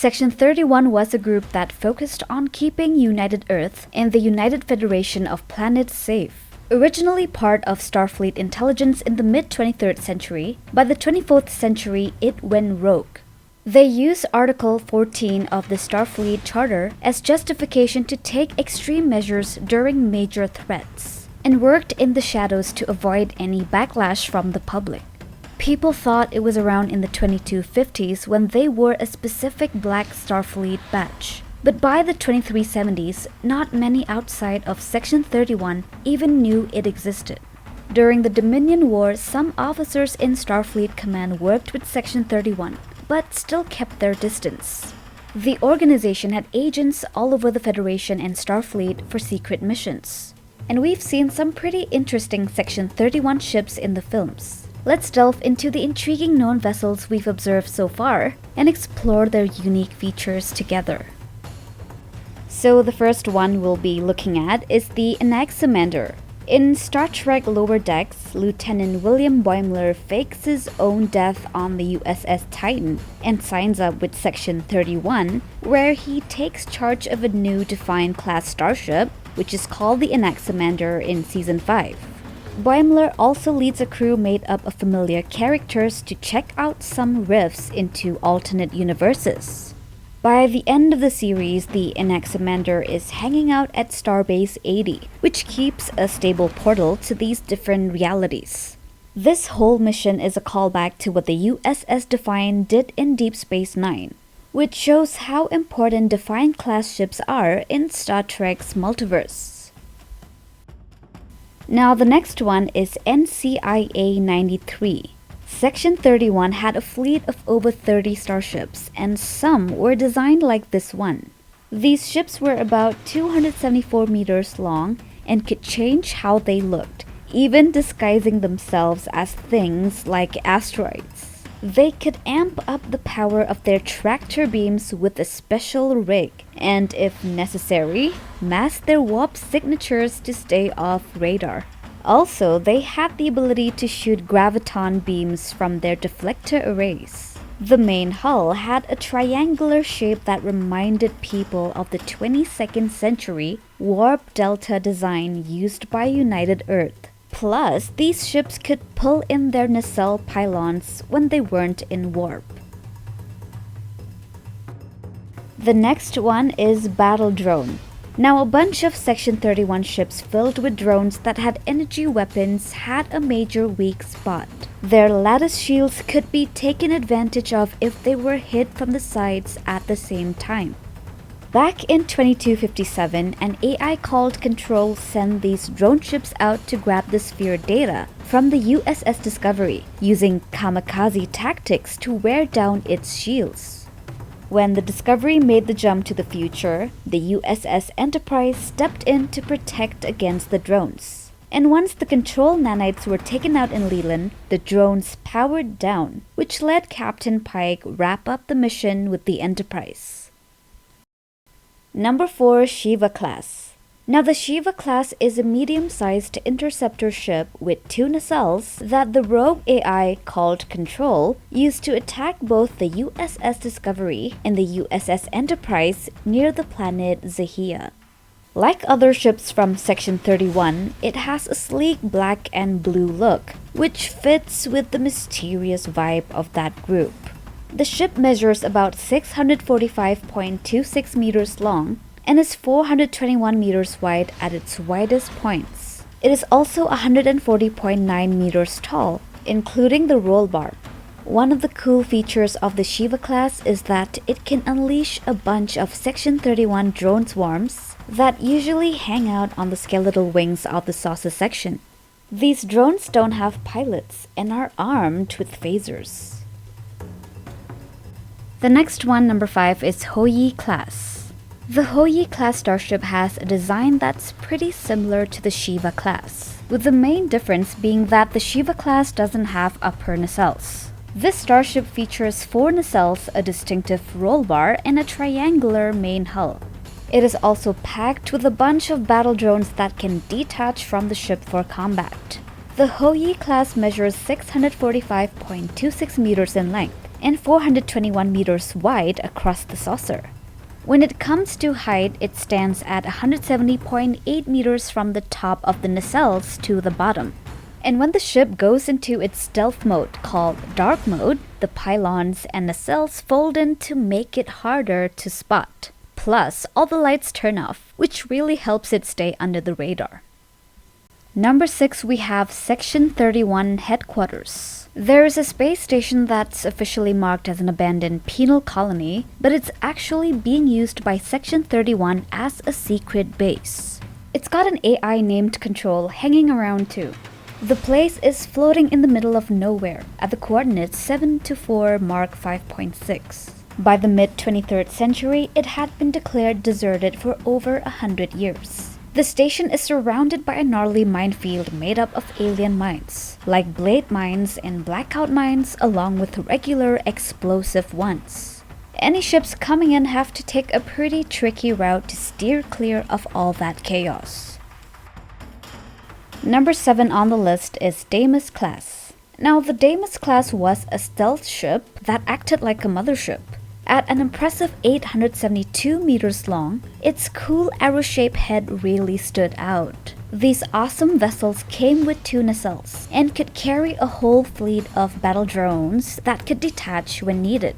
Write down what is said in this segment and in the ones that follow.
Section 31 was a group that focused on keeping United Earth and the United Federation of Planets safe. Originally part of Starfleet Intelligence in the mid-23rd century, by the 24th century it went rogue. They used Article 14 of the Starfleet Charter as justification to take extreme measures during major threats, and worked in the shadows to avoid any backlash from the public. People thought it was around in the 2250s when they wore a specific black Starfleet badge. But by the 2370s, not many outside of Section 31 even knew it existed. During the Dominion War, some officers in Starfleet Command worked with Section 31, but still kept their distance. The organization had agents all over the Federation and Starfleet for secret missions. And we've seen some pretty interesting Section 31 ships in the films. Let's delve into the intriguing known vessels we've observed so far and explore their unique features together. So the first one we'll be looking at is the Anaximander. In Star Trek Lower Decks, Lieutenant William Boimler fakes his own death on the USS Titan and signs up with Section 31, where he takes charge of a new Defiant class starship, which is called the Anaximander in Season 5. Boimler also leads a crew made up of familiar characters to check out some rifts into alternate universes. By the end of the series, the Anaximander is hanging out at Starbase 80, which keeps a stable portal to these different realities. This whole mission is a callback to what the USS Defiant did in Deep Space Nine, which shows how important Defiant-class ships are in Star Trek's multiverse. Now the next one is NCIA 93. Section 31 had a fleet of over 30 starships, and some were designed like this one. These ships were about 274 meters long and could change how they looked, even disguising themselves as things like asteroids. They could amp up the power of their tractor beams with a special rig, and if necessary, mask their warp signatures to stay off radar. Also, they had the ability to shoot graviton beams from their deflector arrays. The main hull had a triangular shape that reminded people of the 22nd century warp delta design used by United Earth. Plus, these ships could pull in their nacelle pylons when they weren't in warp. The next one is Battle Drone. Now, a bunch of Section 31 ships filled with drones that had energy weapons had a major weak spot. Their lattice shields could be taken advantage of if they were hit from the sides at the same time. Back in 2257, an AI called Control sent these drone ships out to grab the sphere data from the USS Discovery, using kamikaze tactics to wear down its shields. When the Discovery made the jump to the future, the USS Enterprise stepped in to protect against the drones. And once the Control nanites were taken out in Leland, the drones powered down, which let Captain Pike wrap up the mission with the Enterprise. Number 4, Shiva class. Now the Shiva class is a medium-sized interceptor ship with 2 nacelles that the rogue AI called Control used to attack both the USS Discovery and the USS Enterprise near the planet Zahia. Like other ships from Section 31, it has a sleek black and blue look, which fits with the mysterious vibe of that group. The ship measures about 645.26 meters long and is 421 meters wide at its widest points. It is also 140.9 meters tall, including the roll bar. One of the cool features of the Shiva class is that it can unleash a bunch of Section 31 drone swarms that usually hang out on the skeletal wings of the saucer section. These drones don't have pilots and are armed with phasers. The next one, number 5, is Hou Yi class. The Hou Yi class starship has a design that's pretty similar to the Shiva class, with the main difference being that the Shiva class doesn't have upper nacelles. This starship features 4 nacelles, a distinctive roll bar, and a triangular main hull. It is also packed with a bunch of battle drones that can detach from the ship for combat. The Hou Yi class measures 645.26 meters in length and 421 meters wide across the saucer. When it comes to height, it stands at 170.8 meters from the top of the nacelles to the bottom. And when the ship goes into its stealth mode called dark mode, the pylons and nacelles fold in to make it harder to spot. Plus, all the lights turn off, which really helps it stay under the radar. Number 6, we have Section 31 Headquarters. There is a space station that's officially marked as an abandoned penal colony, but it's actually being used by Section 31 as a secret base. It's got an AI named Control hanging around too. The place is floating in the middle of nowhere at the coordinates 724 Mark 5.6. By the mid-23rd century, it had been declared deserted for over 100 years. The station is surrounded by a gnarly minefield made up of alien mines, like blade mines and blackout mines, along with regular explosive ones. Any ships coming in have to take a pretty tricky route to steer clear of all that chaos. Number 7 on the list is Deimos class. Now, the Deimos class was a stealth ship that acted like a mothership. At an impressive 872 meters long, its cool arrow-shaped head really stood out. These awesome vessels came with 2 nacelles and could carry a whole fleet of battle drones that could detach when needed.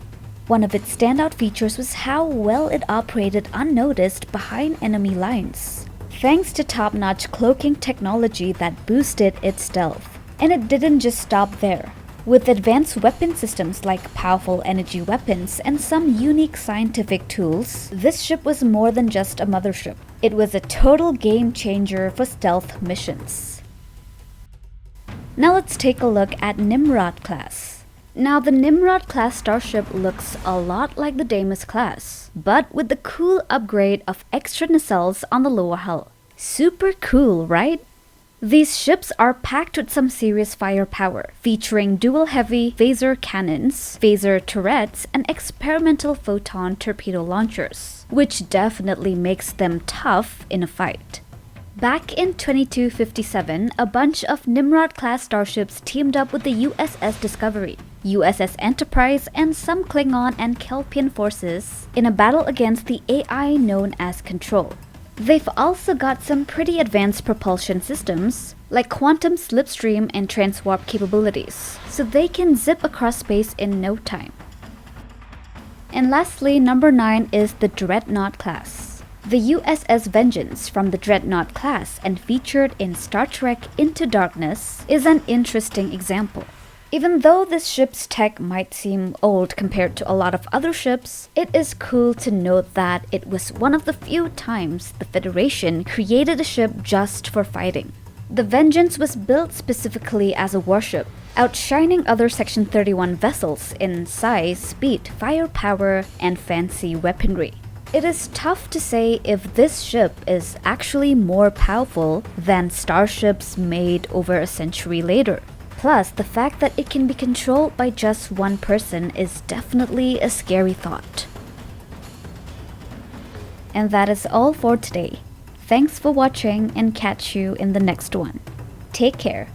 One of its standout features was how well it operated unnoticed behind enemy lines, thanks to top-notch cloaking technology that boosted its stealth. And it didn't just stop there. With advanced weapon systems like powerful energy weapons and some unique scientific tools, this ship was more than just a mothership. It was a total game changer for stealth missions. Now let's take a look at Nimrod class. Now, the Nimrod class starship looks a lot like the Deimos class, but with the cool upgrade of extra nacelles on the lower hull. Super cool, right? These ships are packed with some serious firepower, featuring dual heavy phaser cannons, phaser turrets, and experimental photon torpedo launchers, which definitely makes them tough in a fight. Back in 2257, a bunch of Nimrod-class starships teamed up with the USS Discovery, USS Enterprise, and some Klingon and Kelpian forces in a battle against the AI known as Control. They've also got some pretty advanced propulsion systems, like quantum slipstream and transwarp capabilities, so they can zip across space in no time. And lastly, number 9 is the Dreadnought class. The USS Vengeance from the Dreadnought class and featured in Star Trek Into Darkness is an interesting example. Even though this ship's tech might seem old compared to a lot of other ships, it is cool to note that it was one of the few times the Federation created a ship just for fighting. The Vengeance was built specifically as a warship, outshining other Section 31 vessels in size, speed, firepower, and fancy weaponry. It is tough to say if this ship is actually more powerful than starships made over a century later. Plus, the fact that it can be controlled by just one person is definitely a scary thought. And that is all for today. Thanks for watching and catch you in the next one. Take care.